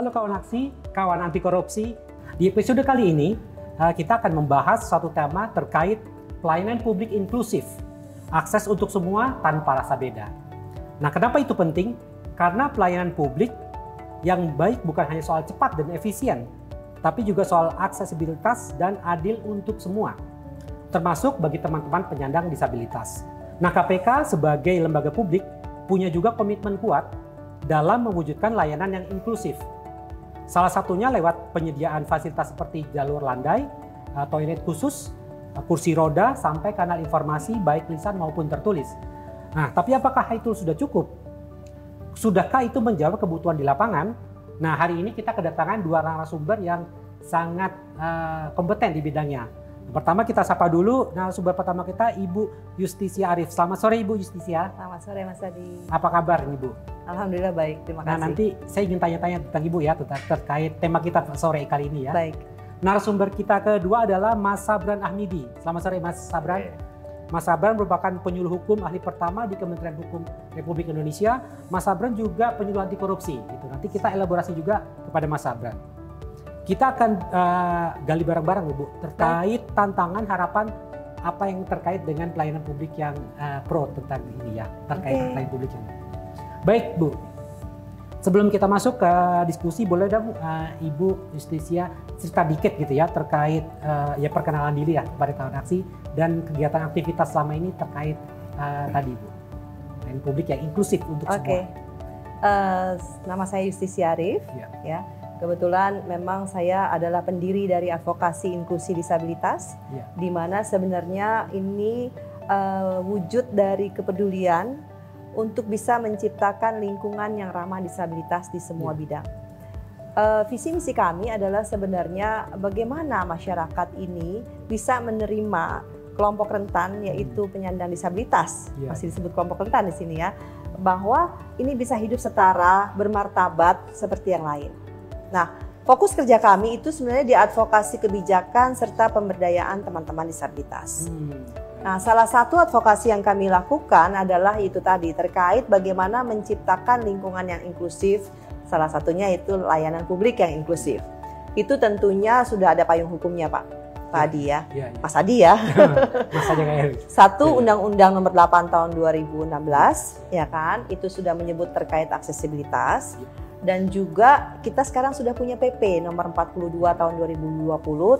Halo kawan aksi, kawan anti korupsi. Di episode kali ini kita akan membahas suatu tema terkait pelayanan publik inklusif, akses untuk semua tanpa rasa beda. Nah, kenapa itu penting? Karena pelayanan publik yang baik bukan hanya soal cepat dan efisien, tapi juga soal aksesibilitas dan adil untuk semua, termasuk bagi teman-teman penyandang disabilitas. Nah, KPK sebagai lembaga publik punya juga komitmen kuat dalam mewujudkan layanan yang inklusif. Salah satunya lewat penyediaan fasilitas seperti jalur landai, toilet khusus, kursi roda, sampai kanal informasi baik lisan maupun tertulis. Nah, tapi apakah itu sudah cukup? Sudahkah itu menjawab kebutuhan di lapangan? Nah, hari ini kita kedatangan dua narasumber yang sangat kompeten di bidangnya. Pertama kita sapa dulu narasumber pertama kita, Ibu Justisia Arif. Selamat sore Ibu Justisia. Selamat sore Mas Adi. Apa kabar Ibu? Alhamdulillah baik, terima kasih. Nah, nanti saya ingin tanya-tanya tentang Ibu ya, terkait tema kita sore kali ini ya. Baik. Narasumber kita kedua adalah Mas Sabran Ahmidi. Selamat sore Mas Sabran. Mas Sabran merupakan penyuluh hukum ahli pertama di Kementerian Hukum Republik Indonesia. Mas Sabran juga penyuluh anti korupsi. Gitu. Nanti kita elaborasi juga kepada Mas Sabran. Kita akan gali bareng-bareng Ibu terkait tantangan harapan apa yang terkait dengan pelayanan publik yang pro tentang ini ya, terkait pelayanan publik ini. Baik Bu, sebelum kita masuk ke diskusi, boleh dong Ibu Justisia cerita dikit gitu ya terkait ya perkenalan diri ya kepada kawan aksi dan kegiatan aktivitas selama ini terkait tadi Bu, pelayanan publik yang inklusif untuk semua. Nama saya Justisia Arif, ya. Kebetulan memang saya adalah pendiri dari advokasi inklusi disabilitas, di mana sebenarnya ini wujud dari kepedulian untuk bisa menciptakan lingkungan yang ramah disabilitas di semua bidang. Visi misi kami adalah sebenarnya bagaimana masyarakat ini bisa menerima kelompok rentan, yaitu penyandang disabilitas, masih disebut kelompok rentan di sini ya, bahwa ini bisa hidup setara, bermartabat seperti yang lain. Nah, fokus kerja kami itu sebenarnya di advokasi kebijakan serta pemberdayaan teman-teman disabilitas. Nah, salah satu advokasi yang kami lakukan adalah itu tadi terkait bagaimana menciptakan lingkungan yang inklusif. Salah satunya itu layanan publik yang inklusif. Itu tentunya sudah ada payung hukumnya Pak Adi ya. Mas Adi ya. Mas Adi kayak Satu Undang-Undang Nomor 8 Tahun 2016 ya kan, itu sudah menyebut terkait aksesibilitas. Dan juga kita sekarang sudah punya PP nomor 42 tahun 2020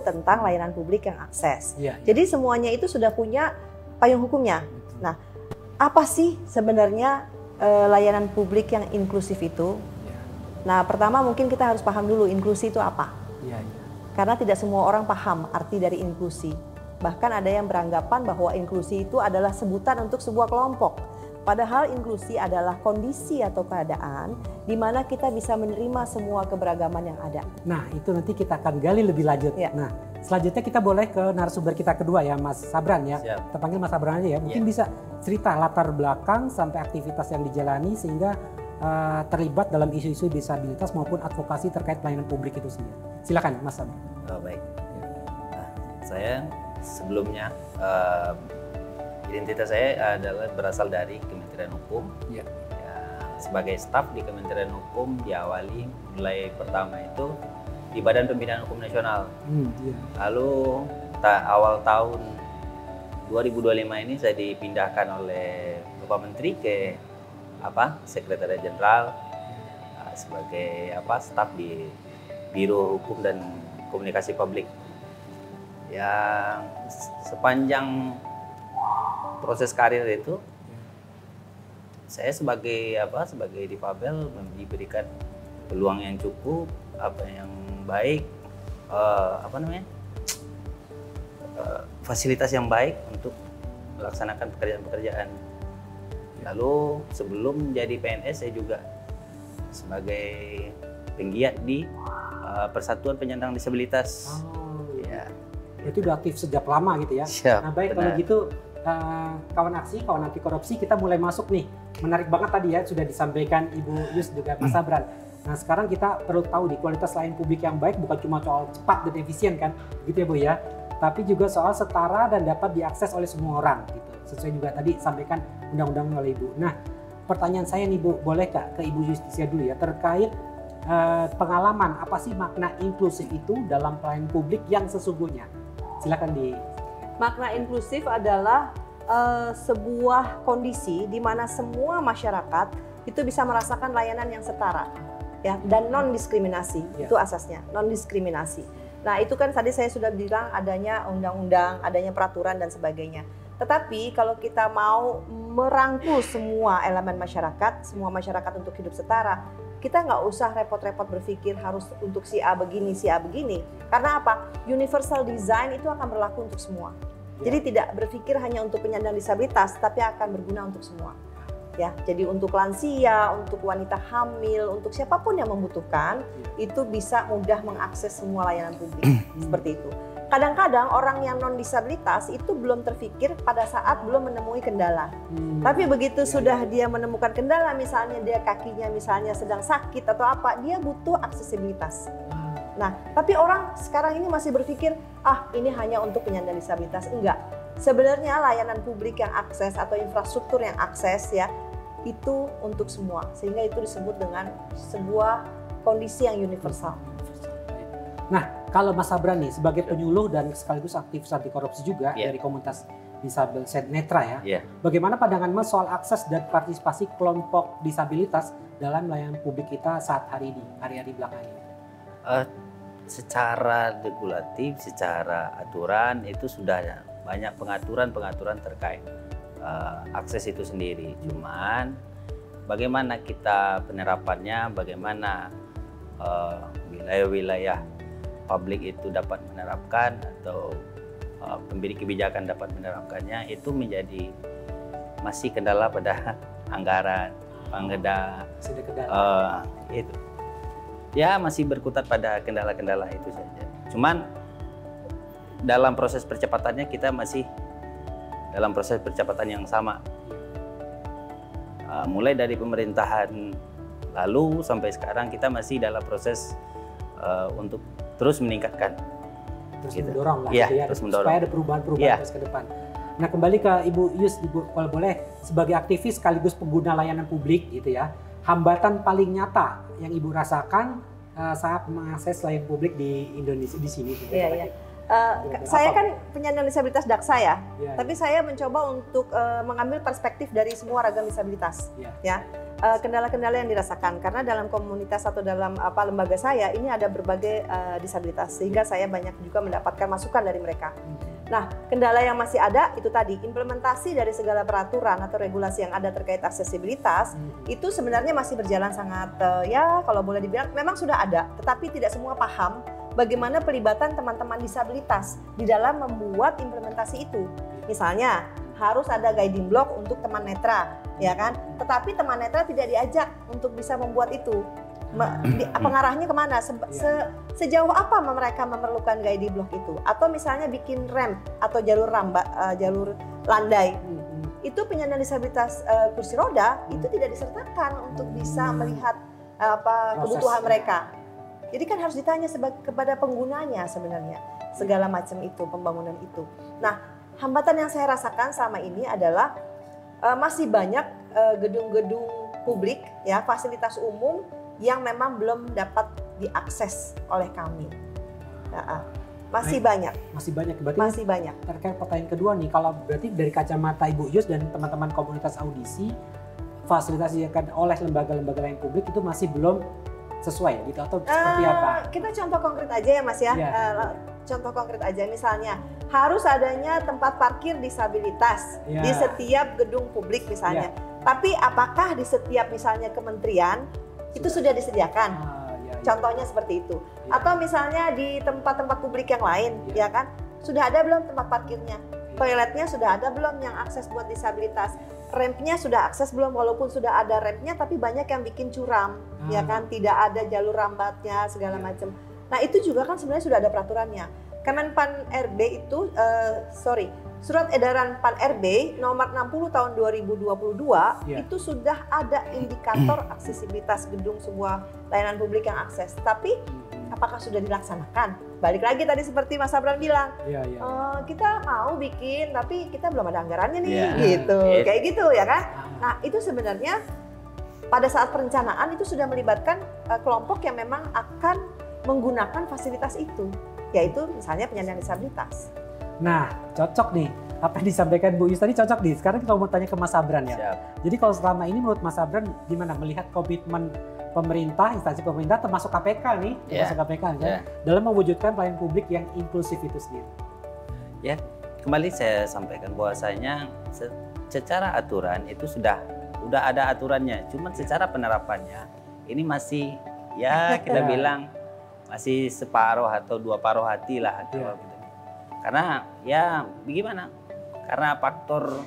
tentang layanan publik yang akses. Jadi semuanya itu sudah punya payung hukumnya. Nah, apa sih sebenarnya layanan publik yang inklusif itu? Nah, pertama mungkin kita harus paham dulu inklusi itu apa. Karena tidak semua orang paham arti dari inklusi. Bahkan ada yang beranggapan bahwa inklusi itu adalah sebutan untuk sebuah kelompok. Padahal inklusi adalah kondisi atau keadaan di mana kita bisa menerima semua keberagaman yang ada. Nah, itu nanti kita akan gali lebih lanjut. Nah, selanjutnya kita boleh ke narasumber kita kedua ya, Mas Sabran ya. Kita panggil Mas Sabran aja ya. Mungkin bisa cerita latar belakang sampai aktivitas yang dijalani sehingga terlibat dalam isu-isu disabilitas maupun advokasi terkait pelayanan publik itu sendiri. Silakan Mas Sabran. Baik. Nah, saya sebelumnya identitas saya adalah berasal dari Kementerian Hukum. Ya, sebagai staf di Kementerian Hukum diawali mulai pertama itu di Badan Pembinaan Hukum Nasional. Lalu awal tahun 2025 ini saya dipindahkan oleh Bapak Menteri ke Sekretariat Jenderal sebagai staf di Biro Hukum dan Komunikasi Publik. Yang sepanjang proses karir itu saya sebagai difabel diberikan peluang yang cukup, yang baik, fasilitas yang baik untuk melaksanakan pekerjaan-pekerjaan. Lalu sebelum menjadi PNS saya juga sebagai penggiat di Persatuan Penyandang Disabilitas. Itu udah aktif sejak lama gitu ya. Nah baik, kalau gitu kawan aksi, kawan anti korupsi, kita mulai masuk nih. Menarik banget tadi ya, sudah disampaikan Ibu Yus juga Mas Sabran. Nah sekarang kita perlu tahu di kualitas layanan publik yang baik bukan cuma soal cepat dan efisien kan, gitu ya Bu ya. Tapi juga soal setara dan dapat diakses oleh semua orang gitu. Sesuai juga tadi sampaikan undang-undang oleh Ibu. Nah pertanyaan saya nih Bu, boleh Kak ke Ibu Justisia dulu ya terkait pengalaman apa sih makna inklusif itu dalam pelayanan publik yang sesungguhnya. Silakan di. Makna inklusif adalah sebuah kondisi di mana semua masyarakat itu bisa merasakan layanan yang setara, ya, dan non diskriminasi. Itu asasnya, non diskriminasi. Nah, itu kan tadi saya sudah bilang adanya undang-undang, adanya peraturan dan sebagainya. Tetapi kalau kita mau merangkul semua elemen masyarakat, semua masyarakat untuk hidup setara, kita nggak usah repot-repot berpikir harus untuk si A begini, si A begini. Karena apa? Universal design itu akan berlaku untuk semua. Jadi tidak berpikir hanya untuk penyandang disabilitas, tapi akan berguna untuk semua. Ya, jadi untuk lansia, untuk wanita hamil, untuk siapapun yang membutuhkan, itu bisa mudah mengakses semua layanan publik. Seperti itu. Kadang-kadang orang yang non disabilitas itu belum terpikir pada saat belum menemui kendala. Tapi begitu sudah dia menemukan kendala, misalnya dia kakinya misalnya sedang sakit atau apa, dia butuh aksesibilitas. Nah, tapi orang sekarang ini masih berpikir, ini hanya untuk penyandang disabilitas. Enggak. Sebenarnya layanan publik yang akses atau infrastruktur yang akses, ya, itu untuk semua. Sehingga itu disebut dengan sebuah kondisi yang universal. Nah, kalau Mas Sabran nih sebagai penyuluh dan sekaligus aktivis anti korupsi juga dari komunitas disabel netra, ya. Bagaimana pandangan Mas soal akses dan partisipasi kelompok disabilitas dalam layanan publik kita saat hari ini, hari-hari belakangan ini? Secara regulatif, secara aturan itu sudah banyak pengaturan-pengaturan terkait akses itu sendiri. Cuman bagaimana kita penerapannya, bagaimana wilayah-wilayah publik itu dapat menerapkan atau pemberi kebijakan dapat menerapkannya, itu menjadi masih kendala pada anggaran, itu. Ya, masih berkutat pada kendala-kendala itu saja. Cuman dalam proses percepatannya kita masih dalam proses percepatan yang sama. Mulai dari pemerintahan lalu sampai sekarang kita masih dalam proses untuk terus meningkatkan. Terus mendorong lah, ya, gitu ya, terus mendorong. Supaya ada perubahan-perubahan terus ke depan. Nah, kembali ke Ibu Yus, kalau boleh, sebagai aktivis sekaligus pengguna layanan publik gitu ya, hambatan paling nyata yang Ibu rasakan saat mengakses layanan publik di Indonesia di sini. Iya. Saya kan penyandang disabilitas daksa ya, tapi saya mencoba untuk mengambil perspektif dari semua ragam disabilitas. Ya, kendala-kendala yang dirasakan karena dalam komunitas atau dalam lembaga saya ini ada berbagai disabilitas, sehingga saya banyak juga mendapatkan masukan dari mereka. Nah, kendala yang masih ada itu tadi, implementasi dari segala peraturan atau regulasi yang ada terkait aksesibilitas itu sebenarnya masih berjalan sangat ya kalau boleh dibilang memang sudah ada, tetapi tidak semua paham bagaimana pelibatan teman-teman disabilitas di dalam membuat implementasi itu. Misalnya harus ada guiding block untuk teman netra, ya kan? Tetapi teman netra tidak diajak untuk bisa membuat itu. Pengarahnya kemana? Sejauh apa mereka memerlukan guiding block itu? Atau misalnya bikin ramp atau jalur landai. Itu penyandang disabilitas kursi roda itu tidak disertakan untuk bisa melihat kebutuhan mereka. Jadi kan harus ditanya kepada penggunanya sebenarnya segala macam itu, pembangunan itu. Nah, hambatan yang saya rasakan selama ini adalah masih banyak gedung-gedung publik, ya, fasilitas umum yang memang belum dapat diakses oleh kami. Masih banyak. Berarti masih banyak. Terkait pertanyaan kedua nih, kalau berarti dari kacamata Ibu Yus dan teman-teman komunitas audisi, fasilitas yang disediakan oleh lembaga-lembaga layanan publik itu masih belum sesuai gitu atau seperti apa? Kita contoh konkret aja ya Mas ya. Contoh konkret aja, misalnya harus adanya tempat parkir disabilitas di setiap gedung publik misalnya. Tapi apakah di setiap misalnya kementerian itu sudah disediakan? Contohnya seperti itu. Atau misalnya di tempat-tempat publik yang lain, ya kan? Sudah ada belum tempat parkirnya? Toiletnya sudah ada belum yang akses buat disabilitas? Rampnya sudah akses belum, walaupun sudah ada rampnya tapi banyak yang bikin curam, ya kan, tidak ada jalur rambatnya segala macam. Nah itu juga kan sebenarnya sudah ada peraturannya. Kemenpan RB itu, Surat Edaran Pan RB nomor 60 tahun 2022 itu sudah ada indikator aksesibilitas gedung sebuah layanan publik yang akses. Tapi apakah sudah dilaksanakan? Balik lagi tadi seperti Mas Sabran bilang, kita mau bikin tapi kita belum ada anggarannya nih, gitu, kayak gitu ya kan. Nah itu sebenarnya pada saat perencanaan itu sudah melibatkan kelompok yang memang akan menggunakan fasilitas itu, yaitu misalnya penyandang disabilitas. Nah, cocok nih. Apa yang disampaikan Bu Yus tadi cocok nih. Sekarang kita mau tanya ke Mas Sabran ya. Siap. Jadi kalau selama ini menurut Mas Sabran gimana melihat komitmen pemerintah, instansi pemerintah termasuk KPK nih, termasuk KPK ya, dalam mewujudkan pelayanan publik yang inklusif itu sendiri? Ya, kembali saya sampaikan bahwasanya secara aturan itu sudah ada aturannya. Cuman secara penerapannya ini masih ya kita bilang masih separuh atau dua paruh hati lah gitu. Karena ya bagaimana? Karena faktor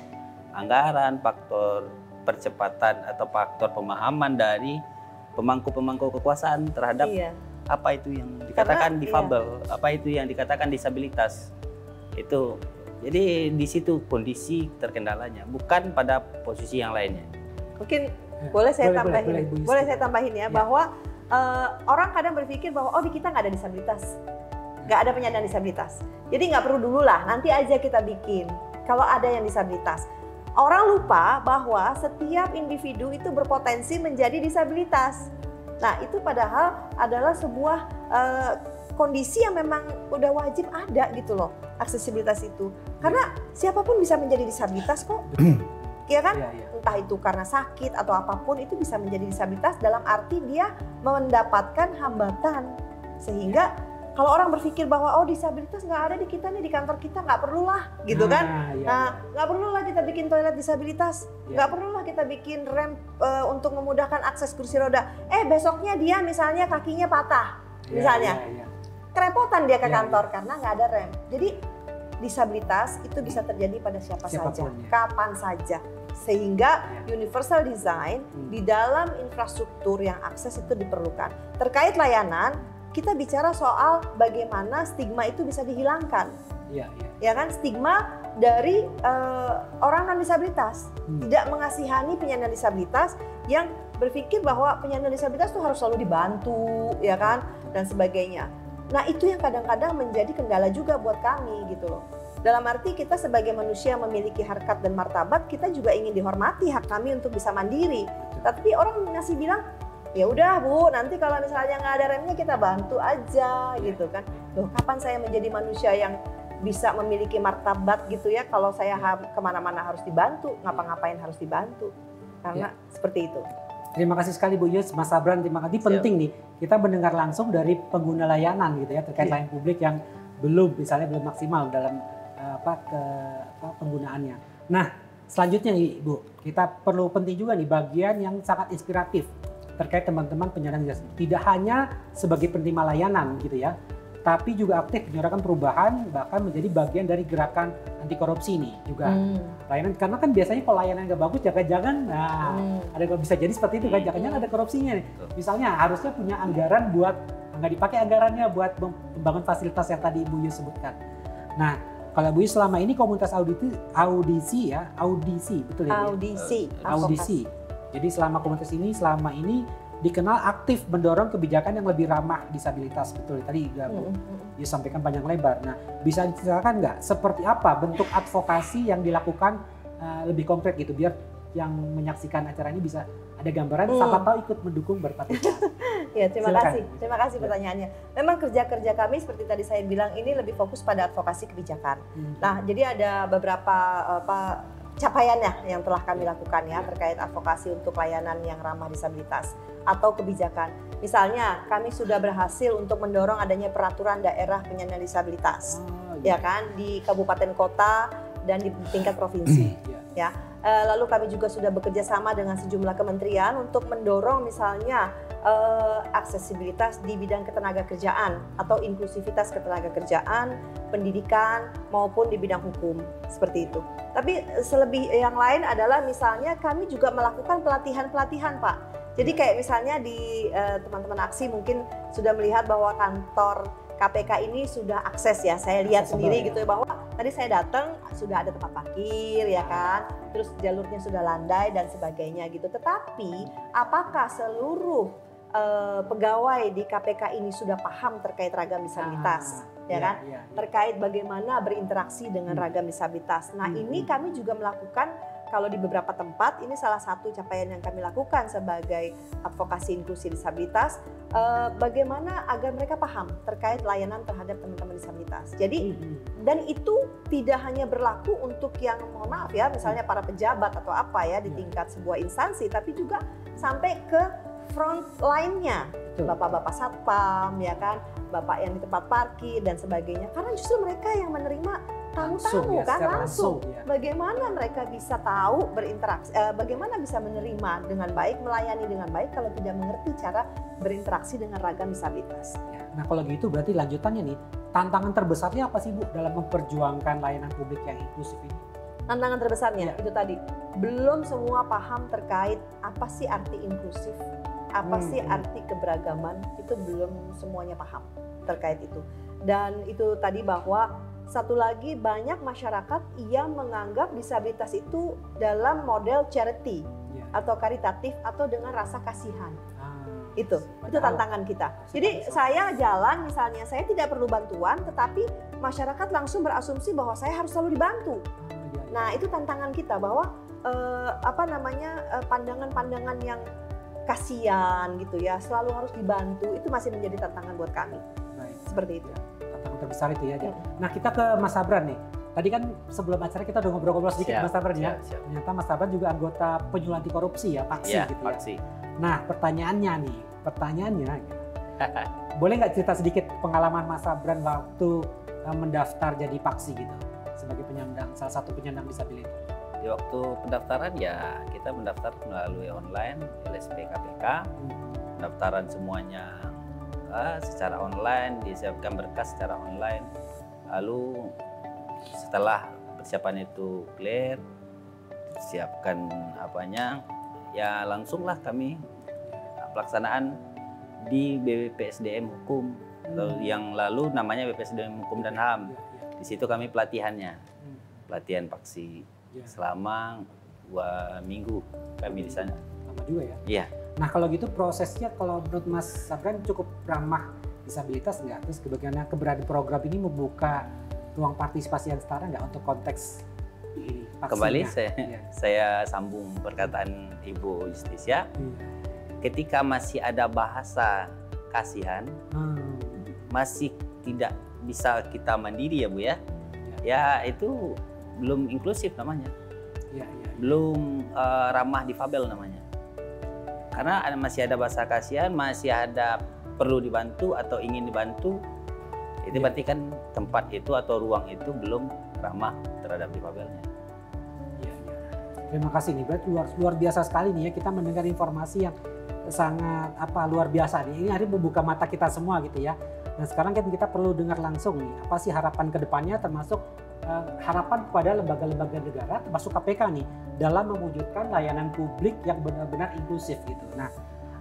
anggaran, faktor percepatan atau faktor pemahaman dari pemangku-pemangku kekuasaan terhadap apa itu yang dikatakan difabel, apa itu yang dikatakan disabilitas. Itu jadi di situ kondisi terkendalanya, bukan pada posisi yang lainnya. Mungkin boleh saya tambahin ya, bahwa orang kadang berpikir bahwa di kita nggak ada disabilitas, nggak ada penyandang disabilitas. Jadi nggak perlu dulu lah, nanti aja kita bikin kalau ada yang disabilitas. Orang lupa bahwa setiap individu itu berpotensi menjadi disabilitas. Nah itu padahal adalah sebuah kondisi yang memang udah wajib ada gitu loh, aksesibilitas itu. Karena siapapun bisa menjadi disabilitas kok. Ya kan? Entah itu karena sakit atau apapun itu bisa menjadi disabilitas dalam arti dia mendapatkan hambatan. Sehingga kalau orang berpikir bahwa disabilitas nggak ada di kita nih, di kantor kita nggak perlulah gitu kan. Nggak perlulah kita bikin toilet disabilitas, nggak perlulah kita bikin ramp untuk memudahkan akses kursi roda. Besoknya dia misalnya kakinya patah misalnya. Kerepotan dia ke kantor karena nggak ada rem. Jadi disabilitas itu bisa terjadi pada siapa saja, kapan saja. Sehingga universal design di dalam infrastruktur yang akses itu diperlukan. Terkait layanan, kita bicara soal bagaimana stigma itu bisa dihilangkan. Ya kan, stigma dari orang non disabilitas, tidak mengasihani penyandang disabilitas yang berpikir bahwa penyandang disabilitas itu harus selalu dibantu, ya kan, dan sebagainya. Nah itu yang kadang-kadang menjadi kendala juga buat kami gitu loh. Dalam arti kita sebagai manusia yang memiliki harkat dan martabat, kita juga ingin dihormati hak kami untuk bisa mandiri. Tapi orang masih bilang, ya udah Bu, nanti kalau misalnya nggak ada remnya kita bantu aja gitu kan. Loh, kapan saya menjadi manusia yang bisa memiliki martabat gitu ya kalau saya kemana-mana harus dibantu, ngapa-ngapain harus dibantu. Karena seperti itu. Terima kasih sekali Bu Yus, Mas Sabran, terima kasih. Penting nih kita mendengar langsung dari pengguna layanan gitu ya terkait layanan publik yang belum maksimal dalam penggunaannya. Nah selanjutnya nih Bu, kita perlu penting juga nih bagian yang sangat inspiratif terkait teman-teman penyandang disabilitas. Tidak hanya sebagai penerima layanan gitu ya, tapi juga aktif menyuarakan perubahan, bahkan menjadi bagian dari gerakan anti korupsi nih juga. Layanan, karena kan biasanya kalau layanan nggak bagus, jangan-jangan ada bisa jadi seperti itu kan, jangan-jangan ada korupsinya nih. Misalnya harusnya punya anggaran buat, nggak dipakai anggarannya buat membangun fasilitas yang tadi Ibu Yus sebutkan. Nah, kalau Bu Yus selama ini komunitas audisi, betul ya? Audisi. Jadi selama komunitas ini, selama ini dikenal aktif mendorong kebijakan yang lebih ramah disabilitas, betul tadi Bu Yus sampaikan panjang lebar. Nah, bisa diceritakan nggak seperti apa bentuk advokasi yang dilakukan lebih konkret gitu, biar yang menyaksikan acara ini bisa ada gambaran, siapa tahu ikut mendukung berpartisipasi. Ya, terima kasih pertanyaannya. Memang kerja kami seperti tadi saya bilang ini lebih fokus pada advokasi kebijakan. Nah, jadi ada beberapa capaiannya yang telah kami lakukan ya terkait advokasi untuk layanan yang ramah disabilitas atau kebijakan. Misalnya kami sudah berhasil untuk mendorong adanya peraturan daerah penyandang disabilitas, ya kan, di kabupaten kota dan di tingkat provinsi. Ya, lalu kami juga sudah bekerja sama dengan sejumlah kementerian untuk mendorong misalnya aksesibilitas di bidang ketenagakerjaan atau inklusivitas ketenagakerjaan, pendidikan maupun di bidang hukum seperti itu. Tapi selebih yang lain adalah misalnya kami juga melakukan pelatihan Pak. Jadi kayak misalnya di teman-teman aksi mungkin sudah melihat bahwa kantor KPK ini sudah akses ya, saya lihat sendiri gitu ya, bahwa tadi saya datang sudah ada tempat parkir ya kan, terus jalurnya sudah landai dan sebagainya gitu. Tetapi apakah seluruh pegawai di KPK ini sudah paham terkait ragam disabilitas, ya kan? Terkait bagaimana berinteraksi dengan ragam disabilitas. Nah ini kami juga melakukan kalau di beberapa tempat ini salah satu capaian yang kami lakukan sebagai advokasi inklusi disabilitas, bagaimana agar mereka paham terkait layanan terhadap teman-teman disabilitas. Jadi dan itu tidak hanya berlaku untuk yang mohon maaf ya, misalnya para pejabat atau apa ya di tingkat sebuah instansi, tapi juga sampai ke front line-nya, bapak-bapak satpam ya kan, bapak yang di tempat parkir dan sebagainya, karena justru mereka yang menerima tamu-tamu kan langsung. Bagaimana mereka bisa tahu berinteraksi, bagaimana bisa menerima dengan baik, melayani dengan baik kalau tidak mengerti cara berinteraksi dengan ragam disabilitas. Nah kalau gitu berarti lanjutannya nih, tantangan terbesarnya apa sih Bu dalam memperjuangkan layanan publik yang inklusif ini? Tantangan terbesarnya itu tadi, belum semua paham terkait apa sih arti inklusif, apa sih arti keberagaman, itu belum semuanya paham terkait itu. Dan itu tadi bahwa satu lagi, banyak masyarakat yang menganggap disabilitas itu dalam model charity atau karitatif atau dengan rasa kasihan. Itu tantangan kita. Jadi saya jalan misalnya, saya tidak perlu bantuan, tetapi masyarakat langsung berasumsi bahwa saya harus selalu dibantu. Nah itu tantangan kita, bahwa pandangan-pandangan yang kasihan gitu ya, selalu harus dibantu, itu masih menjadi tantangan buat kami. Seperti itu. Terbesar itu ya. Nah kita ke Mas Sabran nih. Tadi kan sebelum acara kita udah ngobrol-ngobrol sedikit Mas Sabran ya. Ternyata Mas Sabran juga anggota penyuluh anti korupsi ya, Paksi gitu ya. Nah pertanyaannya, boleh nggak cerita sedikit pengalaman Mas Sabran waktu mendaftar jadi Paksi gitu sebagai penyandang, salah satu penyandang disabilitas? Di waktu pendaftaran ya kita mendaftar melalui online LSP KPK, pendaftaran semuanya secara online, disiapkan berkas secara online. Lalu setelah persiapan itu clear, siapkan apanya, ya langsunglah kami pelaksanaan di BPSDM Hukum, yang lalu namanya BPSDM Hukum dan HAM. Di situ kami pelatihannya, pelatihan Paksi selama 2 minggu kami di sana. Lama juga ya? Iya. Nah kalau gitu prosesnya kalau menurut Mas Sabran cukup ramah disabilitas nggak? Terus bagaimana keberadaan program ini membuka ruang partisipasi yang setara nggak untuk konteks ini? Kembali saya sambung perkataan Ibu Justisia. Ketika masih ada bahasa kasihan, masih tidak bisa kita mandiri ya Bu ya. Ya itu belum inklusif namanya. Belum ramah difabel namanya. Karena masih ada bahasa kasihan, masih ada perlu dibantu atau ingin dibantu, itu berarti kan tempat itu atau ruang itu belum ramah terhadap difabelnya. Terima kasih nih, berarti luar biasa sekali nih ya, kita mendengar informasi yang sangat luar biasa nih. Ini hari membuka mata kita semua gitu ya. Dan sekarang kan kita perlu dengar langsung nih, apa sih harapan kedepannya, termasuk harapan kepada lembaga-lembaga negara termasuk KPK nih dalam mewujudkan layanan publik yang benar-benar inklusif gitu. Nah,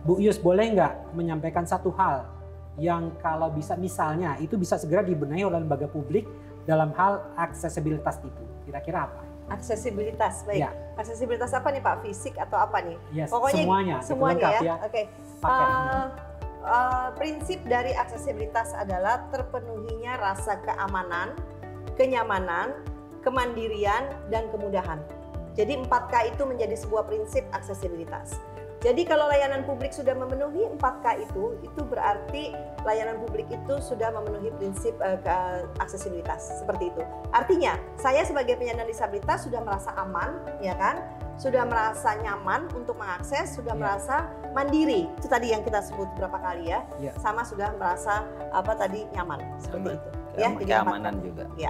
Bu Yus boleh nggak menyampaikan satu hal yang kalau bisa misalnya itu bisa segera dibenahi oleh lembaga publik dalam hal aksesibilitas itu. Kira-kira apa? Aksesibilitas, baik. Ya. Aksesibilitas apa nih Pak? Fisik atau apa nih? Yes, pokoknya semuanya ya. Oke. Okay. Prinsip dari aksesibilitas adalah terpenuhinya rasa keamanan, kenyamanan, kemandirian, dan kemudahan. Jadi 4K itu menjadi sebuah prinsip aksesibilitas. Jadi kalau layanan publik sudah memenuhi 4K itu berarti layanan publik itu sudah memenuhi prinsip aksesibilitas, seperti itu. Artinya, saya sebagai penyandang disabilitas sudah merasa aman, ya kan? Sudah merasa nyaman untuk mengakses, sudah merasa mandiri. Itu tadi yang kita sebut berapa kali ya. Sama sudah merasa nyaman, seperti itu. Keamanan juga. Ya.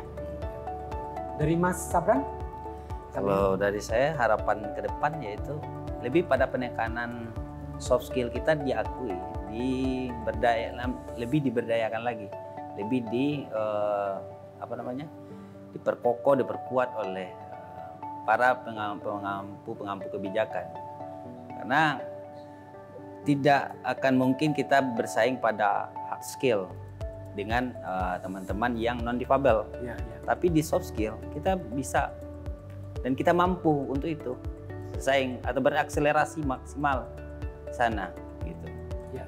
Dari Mas Sabran? Kalau dari saya harapan ke depan yaitu lebih pada penekanan soft skill kita diakui, lebih diberdayakan lagi, lebih diperkokoh, diperkuat oleh para pengampu kebijakan. Karena tidak akan mungkin kita bersaing pada hard skill dengan teman-teman yang non difabel. Tapi di soft skill kita bisa dan kita mampu untuk itu bersaing atau berakselerasi maksimal sana gitu. Ya.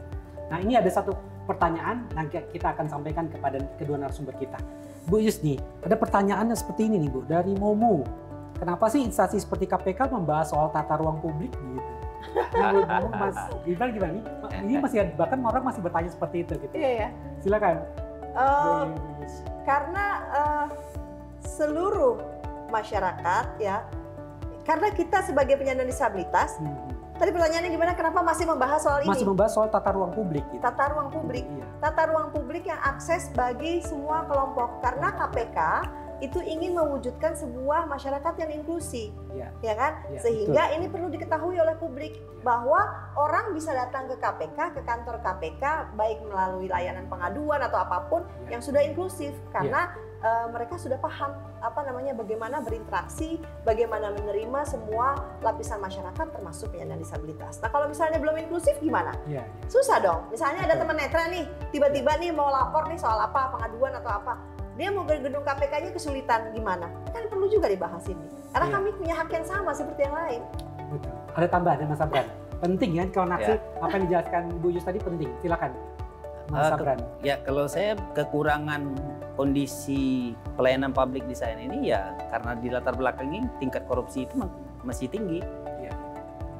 Nah ini ada satu pertanyaan yang kita akan sampaikan kepada kedua narasumber kita. Bu Yus nih, ada pertanyaannya seperti ini nih Bu, dari Momo. kenapa sih instansi seperti KPK membahas soal tata ruang publik gitu? Menurut Mas Gibran gimana nih? Ini masih bahkan orang masih bertanya seperti itu gitu. Iya ya. Silakan. Karena seluruh masyarakat ya, karena kita sebagai penyandang disabilitas, tadi pertanyaannya gimana? Kenapa masih membahas soal ini? Masih membahas soal tata ruang publik. Gitu. Tata ruang publik, tata ruang publik yang akses bagi semua kelompok. Karena KPK itu ingin mewujudkan sebuah masyarakat yang inklusif, ya kan? Sehingga betul. Ini perlu diketahui oleh publik bahwa orang bisa datang ke KPK, ke kantor KPK, baik melalui layanan pengaduan atau apapun yang sudah inklusif, karena mereka sudah paham bagaimana berinteraksi, bagaimana menerima semua lapisan masyarakat termasuk penyandang disabilitas. Nah kalau misalnya belum inklusif gimana? Susah dong. Misalnya ada teman netra nih, tiba-tiba nih mau lapor nih soal apa, pengaduan atau apa. Dia mau ke gedung KPK-nya kesulitan gimana? Kan perlu juga dibahas ini. Karena kami punya hak yang sama seperti yang lain. Betul. Ada tambahan Mas Sabran? Penting ya kawan aksi, apa yang dijelaskan Bu Yus tadi penting. Silakan Mas Sabran. Kalau saya kekurangan kondisi pelayanan publik di saya ini ya karena di latar belakangnya tingkat korupsi itu masih tinggi.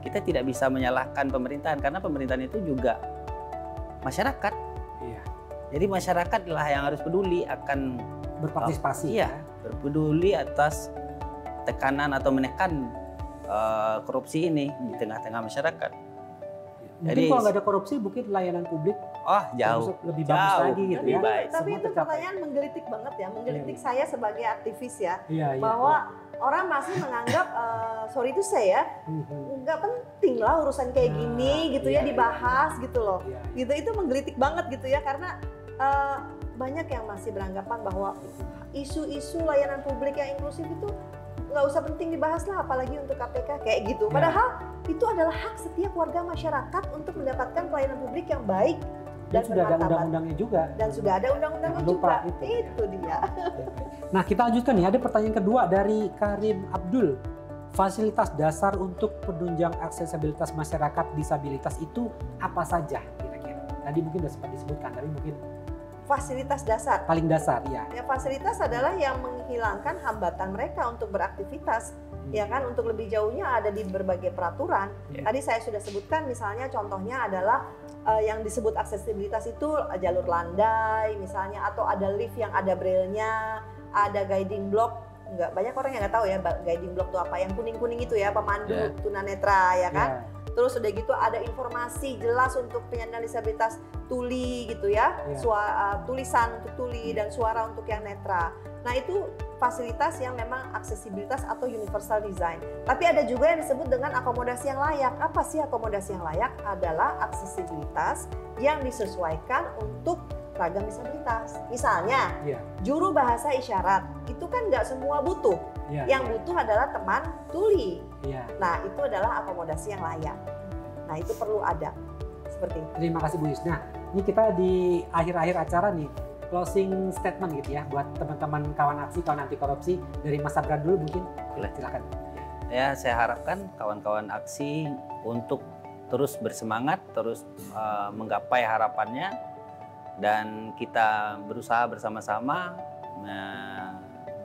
Kita tidak bisa menyalahkan pemerintahan karena pemerintahan itu juga masyarakat. Jadi masyarakat lah yang harus peduli akan berpartisipasi. Berpeduli atas tekanan atau menekan korupsi ini di tengah-tengah masyarakat. Mungkin kalau nggak ada korupsi, mungkin layanan publik jauh lebih bagus lagi gitu lebih ya. Baik. Tapi itu pertanyaan menggelitik banget ya, menggelitik saya sebagai aktivis ya, bahwa orang masih menganggap sorry itu saya nggak penting lah urusan kayak gini gitu ya dibahas gitu loh. Gitu itu menggelitik banget gitu ya karena banyak yang masih beranggapan bahwa isu-isu layanan publik yang inklusif itu nggak usah penting dibahas lah, apalagi untuk KPK kayak gitu. Padahal itu adalah hak setiap warga masyarakat untuk mendapatkan pelayanan publik yang baik dan sudah ada undang-undangnya juga. Dan sudah ada undang-undangnya juga. Itu dia. Nah kita lanjutkan nih, ada pertanyaan kedua dari Karim Abdul. Fasilitas dasar untuk penunjang aksesibilitas masyarakat disabilitas itu apa saja kira-kira? Tadi mungkin sudah sempat disebutkan, tapi mungkin fasilitas dasar. Paling dasar, ya. Fasilitas adalah yang menghilangkan hambatan mereka untuk beraktivitas, ya kan? Untuk lebih jauhnya ada di berbagai peraturan. Tadi saya sudah sebutkan, misalnya contohnya adalah yang disebut aksesibilitas itu jalur landai, misalnya, atau ada lift yang ada braille-nya, ada guiding block. Banyak orang yang nggak tahu ya guiding block itu apa. Yang kuning-kuning itu ya, pemandu tunanetra, ya kan? Terus udah gitu ada informasi jelas untuk penyandang disabilitas tuli gitu ya, tulisan untuk tuli dan suara untuk yang netra. Nah itu fasilitas yang memang aksesibilitas atau universal design. Tapi ada juga yang disebut dengan akomodasi yang layak. Apa sih akomodasi yang layak? Adalah aksesibilitas yang disesuaikan untuk ragam disabilitas. Misalnya juru bahasa isyarat itu kan nggak semua butuh. Yang butuh adalah teman tuli. Nah itu adalah akomodasi yang layak. Nah itu perlu ada seperti itu. Terima kasih Bu Yus. Nah ini kita di akhir-akhir acara nih, closing statement gitu ya buat teman-teman kawan aksi, kawan anti korupsi dari Mas Sabran dulu mungkin. Silakan. Ya saya harapkan kawan-kawan aksi untuk terus bersemangat, terus menggapai harapannya, dan kita berusaha bersama-sama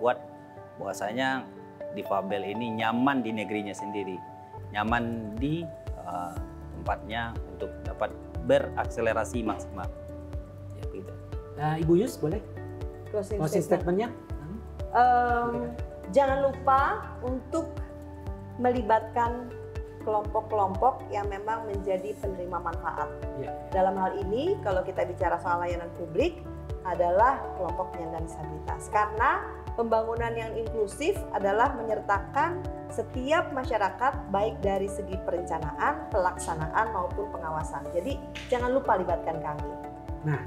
buat bahwasanya difabel ini nyaman di negerinya sendiri, nyaman di tempatnya untuk dapat berakselerasi maksimal. Ya, begitu. Ibu Yus boleh closing statement-nya? Jangan lupa untuk melibatkan kelompok-kelompok yang memang menjadi penerima manfaat. Dalam hal ini kalau kita bicara soal layanan publik adalah kelompok penyandang disabilitas, karena pembangunan yang inklusif adalah menyertakan setiap masyarakat baik dari segi perencanaan, pelaksanaan maupun pengawasan. Jadi jangan lupa libatkan kami. Nah,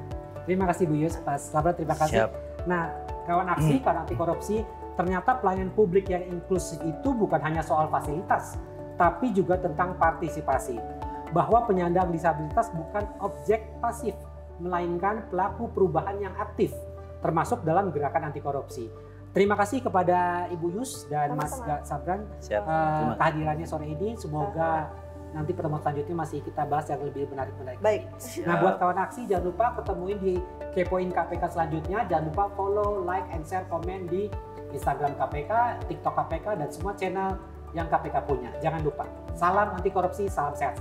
terima kasih Bu Yus, Pak Sabran, terima kasih. Nah, kawan aksi, kawan anti korupsi, ternyata pelayanan publik yang inklusif itu bukan hanya soal fasilitas, tapi juga tentang partisipasi. Bahwa penyandang disabilitas bukan objek pasif, melainkan pelaku perubahan yang aktif, termasuk dalam gerakan anti korupsi. Terima kasih kepada Ibu Yus dan Mas Sabran kehadirannya sore ini. Semoga nanti pertemuan selanjutnya masih kita bahas yang lebih menarik-menarik. Baik. Nah buat kawan aksi jangan lupa ketemuin di Kepoin KPK selanjutnya. Jangan lupa follow, like, and share, komen di Instagram KPK, TikTok KPK, dan semua channel yang KPK punya. Jangan lupa. Salam anti korupsi, salam sehat.